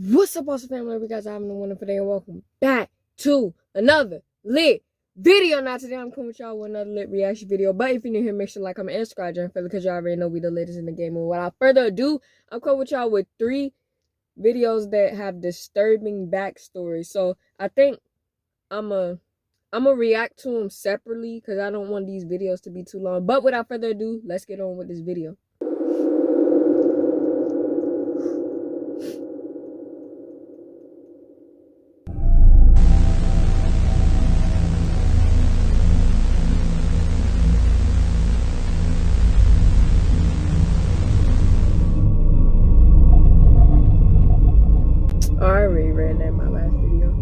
What's up, awesome family? We guys, I'm the wonderful day, and welcome back to another lit video. Now today I'm coming with y'all with another lit reaction video. But if you're new here, make sure to like, comment, and subscribe, because y'all already know we the latest in the game. And without further ado, I'm coming with y'all with 3 videos that have disturbing backstories. So I think I'm a react to them separately because I don't want these videos to be too long. But without further ado, let's get on with this video. I already read that in my last video.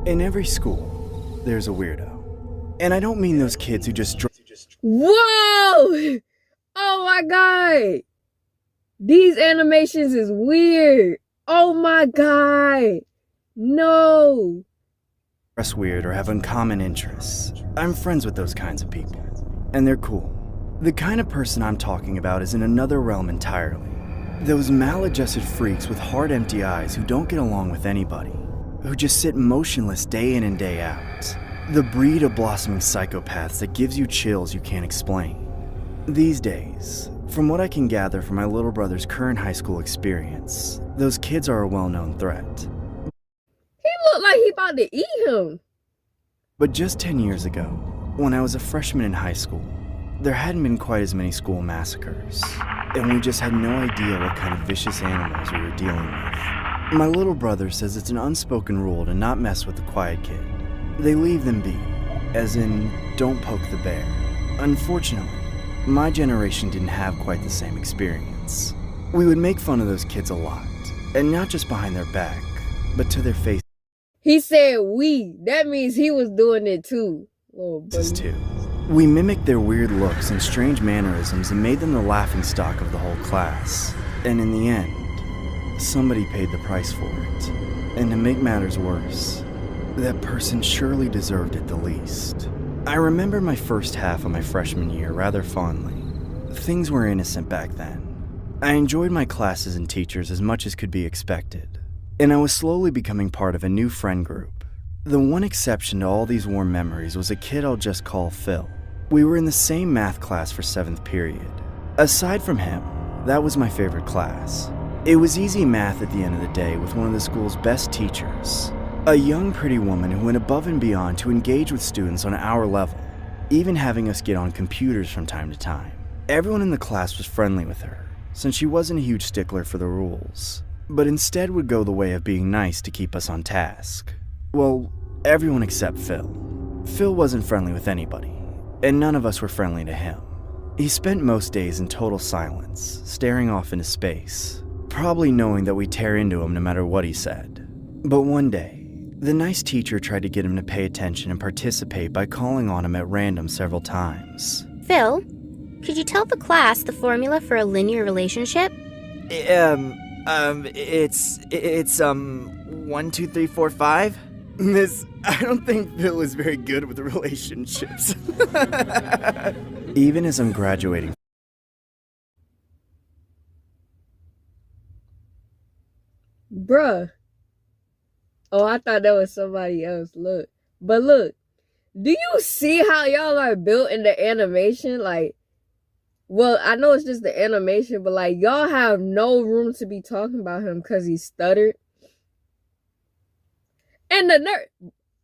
In every school, there's a weirdo. And I don't mean those kids who just Whoa! Oh my god! These animations is weird. Oh my god! No! dress weird or have uncommon interests. I'm friends with those kinds of people. And they're cool. The kind of person I'm talking about is in another realm entirely. Those maladjusted freaks with hard, empty eyes who don't get along with anybody. Who just sit motionless day in and day out. The breed of blossoming psychopaths that gives you chills you can't explain. These days, from what I can gather from my little brother's current high school experience, those kids are a well-known threat. He looked like he about to eat him. But just 10 years ago, when I was a freshman in high school, there hadn't been quite as many school massacres, and we just had no idea what kind of vicious animals we were dealing with. My little brother says it's an unspoken rule to not mess with the quiet kid. They leave them be, as in, don't poke the bear. Unfortunately, my generation didn't have quite the same experience. We would make fun of those kids a lot, and not just behind their back, but to their face. He said we. That means he was doing it too. Oh, Too. We mimicked their weird looks and strange mannerisms and made them the laughingstock of the whole class. And in the end, somebody paid the price for it. And to make matters worse, that person surely deserved it the least. I remember my first half of my freshman year rather fondly. Things were innocent back then. I enjoyed my classes and teachers as much as could be expected. And I was slowly becoming part of a new friend group. The one exception to all these warm memories was a kid I'll just call Phil. We were in the same math class for 7th period. Aside from him, that was my favorite class. It was easy math at the end of the day with one of the school's best teachers. A young, pretty woman who went above and beyond to engage with students on our level, even having us get on computers from time to time. Everyone in the class was friendly with her, since she wasn't a huge stickler for the rules, but instead would go the way of being nice to keep us on task. Well, everyone except Phil. Phil wasn't friendly with anybody, and none of us were friendly to him. He spent most days in total silence, staring off into space, probably knowing that we'd tear into him no matter what he said. But one day, the nice teacher tried to get him to pay attention and participate by calling on him at random several times. Phil, could you tell the class the formula for a linear relationship? It's 1, 2, 3, 4, 5? Miss, I don't think Phil is very good with relationships. Even as I'm graduating. Bruh. Oh, I thought that was somebody else. Look. But look. Do you see how y'all are built in the animation? Like, well, I know it's just the animation, but like, y'all have no room to be talking about him because he stuttered. And the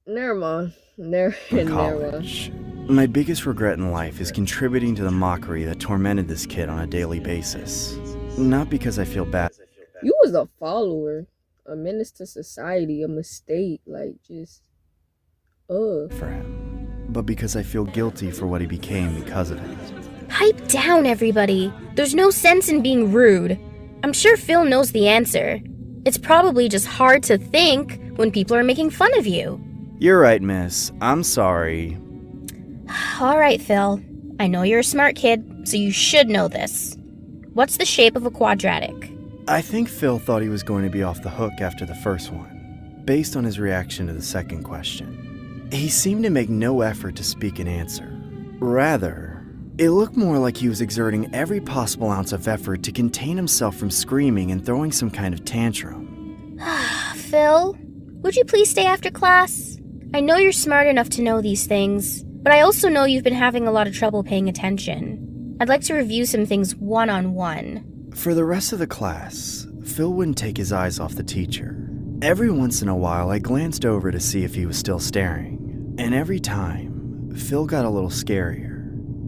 never mind. Never College. My biggest regret in life is contributing to the mockery that tormented this kid on a daily basis. Not because I feel bad. You was a follower. A menace to society, a mistake, like just for him, but because I feel guilty for what he became because of it. Pipe down, everybody. There's no sense in being rude. I'm sure Phil knows the answer. It's probably just hard to think when people are making fun of you. You're right, miss. I'm sorry. Alright, Phil. I know you're a smart kid, so you should know this. What's the shape of a quadratic? I think Phil thought he was going to be off the hook after the first one, based on his reaction to the second question. He seemed to make no effort to speak an answer. Rather, it looked more like he was exerting every possible ounce of effort to contain himself from screaming and throwing some kind of tantrum. Phil, would you please stay after class? I know you're smart enough to know these things, but I also know you've been having a lot of trouble paying attention. I'd like to review some things one-on-one. For the rest of the class, Phil wouldn't take his eyes off the teacher. Every once in a while, I glanced over to see if he was still staring, and every time, Phil got a little scarier.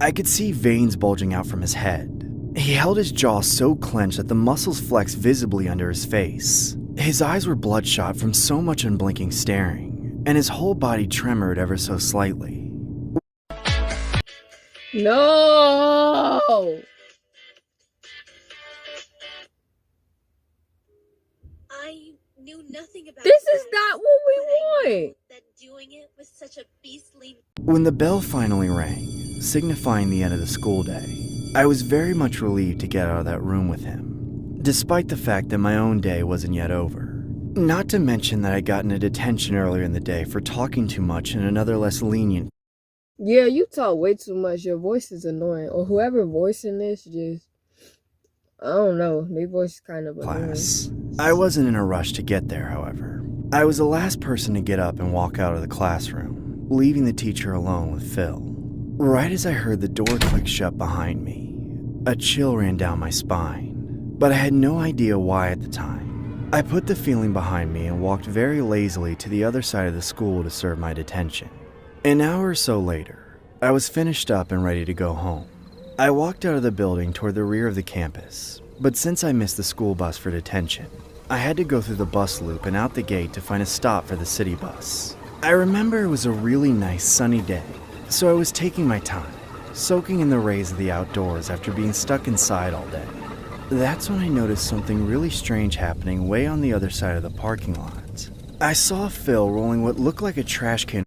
I could see veins bulging out from his head. He held his jaw so clenched that the muscles flexed visibly under his face. His eyes were bloodshot from so much unblinking staring, and his whole body tremored ever so slightly. No! I knew nothing about This that, is not what we but I knew want. that doing it was such a beastly. When the bell finally rang, signifying the end of the school day, I was very much relieved to get out of that room with him, despite the fact that my own day wasn't yet over. Not to mention that I'd gotten a detention earlier in the day for talking too much and another less lenient Yeah, you talk way too much. Your voice is annoying. Or whoever voicing this just... I don't know. Their voice is kind of annoying. class. I wasn't in a rush to get there, however. I was the last person to get up and walk out of the classroom, leaving the teacher alone with Phil. Right as I heard the door click shut behind me, a chill ran down my spine, but I had no idea why at the time. I put the feeling behind me and walked very lazily to the other side of the school to serve my detention. An hour or so later, I was finished up and ready to go home. I walked out of the building toward the rear of the campus, but since I missed the school bus for detention, I had to go through the bus loop and out the gate to find a stop for the city bus. I remember it was a really nice sunny day, so I was taking my time, soaking in the rays of the outdoors after being stuck inside all day. That's when I noticed something really strange happening way on the other side of the parking lot. I saw Phil rolling what looked like a trash can.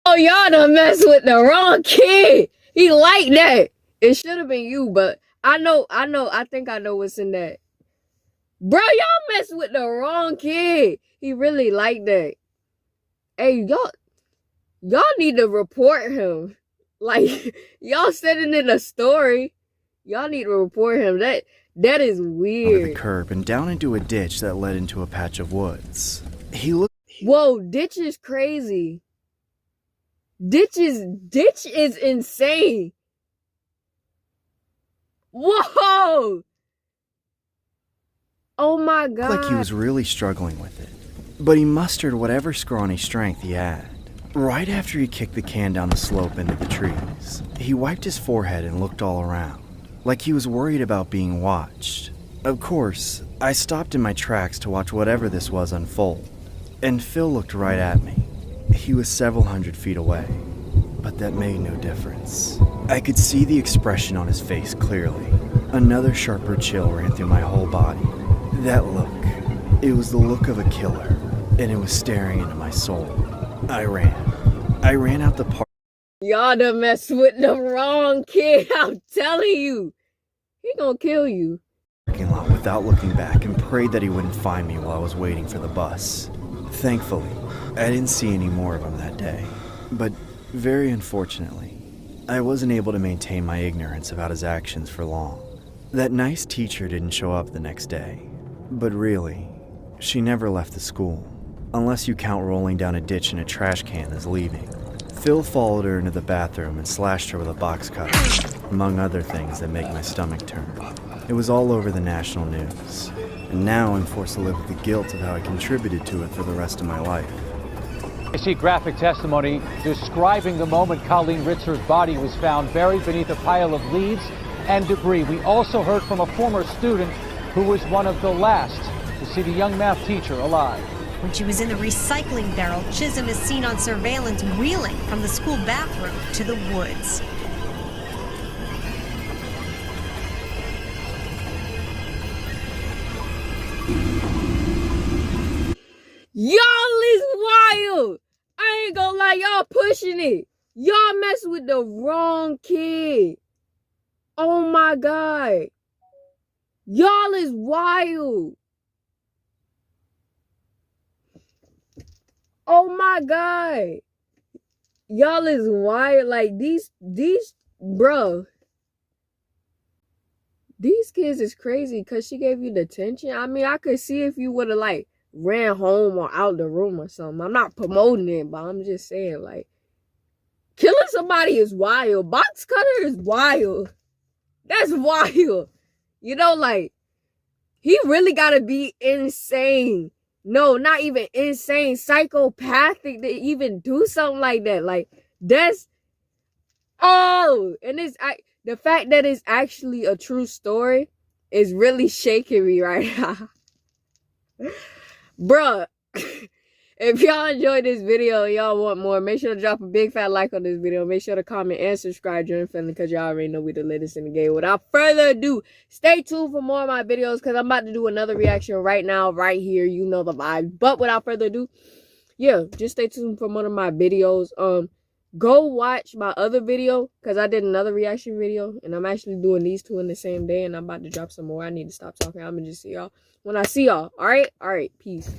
Oh, y'all done messed with the wrong kid. He like that. It should have been you, but I think I know what's in that. Bro, y'all messed with the wrong kid. He really like that. Hey, y'all need to report him. Like, y'all said it in a story. Y'all need to report him. That is Over the weird. curb and down into a ditch that led into a patch of woods. He looked. Whoa, ditch is crazy. Ditch is insane. Whoa! Oh my god. Like he was really struggling with it. But he mustered whatever scrawny strength he had. Right after he kicked the can down the slope into the trees, he wiped his forehead and looked all around, like he was worried about being watched. Of course, I stopped in my tracks to watch whatever this was unfold, and Phil looked right at me. He was several hundred feet away, but that made no difference. I could see the expression on his face clearly. Another sharper chill ran through my whole body. That look, it was the look of a killer, and it was staring into my soul. I ran out the park. Y'all done messed with the wrong kid. I'm telling you. He gonna kill you. Parking lot without looking back and prayed that he wouldn't find me while I was waiting for the bus. Thankfully, I didn't see any more of him that day, but very unfortunately, I wasn't able to maintain my ignorance about his actions for long. That nice teacher didn't show up the next day, but really, she never left the school, unless you count rolling down a ditch in a trash can as leaving. Phil followed her into the bathroom and slashed her with a box cutter, among other things that make my stomach turn. It was all over the national news, and now I'm forced to live with the guilt of how I contributed to it for the rest of my life. I see graphic testimony describing the moment Colleen Ritzer's body was found buried beneath a pile of leaves and debris. We also heard from a former student who was one of the last to see the young math teacher alive. When she was in the recycling barrel, Chisholm is seen on surveillance wheeling from the school bathroom to the woods. Y'all is wild. I ain't gonna lie, y'all pushing it. Y'all mess with the wrong kid. Oh my God. Y'all is wild. Oh my God. Y'all is wild. Like these, bro. These kids is crazy because she gave you the attention. I mean, I could see if you would have like ran home or out the room or something. I'm not promoting it, but I'm just saying, like, killing somebody is wild. Box cutter is wild. That's wild. You know, like, he really gotta be insane. No, not even insane, psychopathic to even do something like that. Like, that's, oh, and the fact that it's actually a true story is really shaking me right now. Bruh, if y'all enjoyed this video and y'all want more, make sure to drop a big fat like on this video. Make sure to comment and subscribe, join family, because y'all already know we the latest in the game. Without further ado, stay tuned for more of my videos because I'm about to do another reaction right now, right here. You know the vibe. But without further ado, yeah, just stay tuned for more of my videos. Go watch my other video because I did another reaction video and I'm actually doing these two in the same day and I'm about to drop some more. I need to stop talking. I'm gonna just see y'all when I see y'all. All right, peace.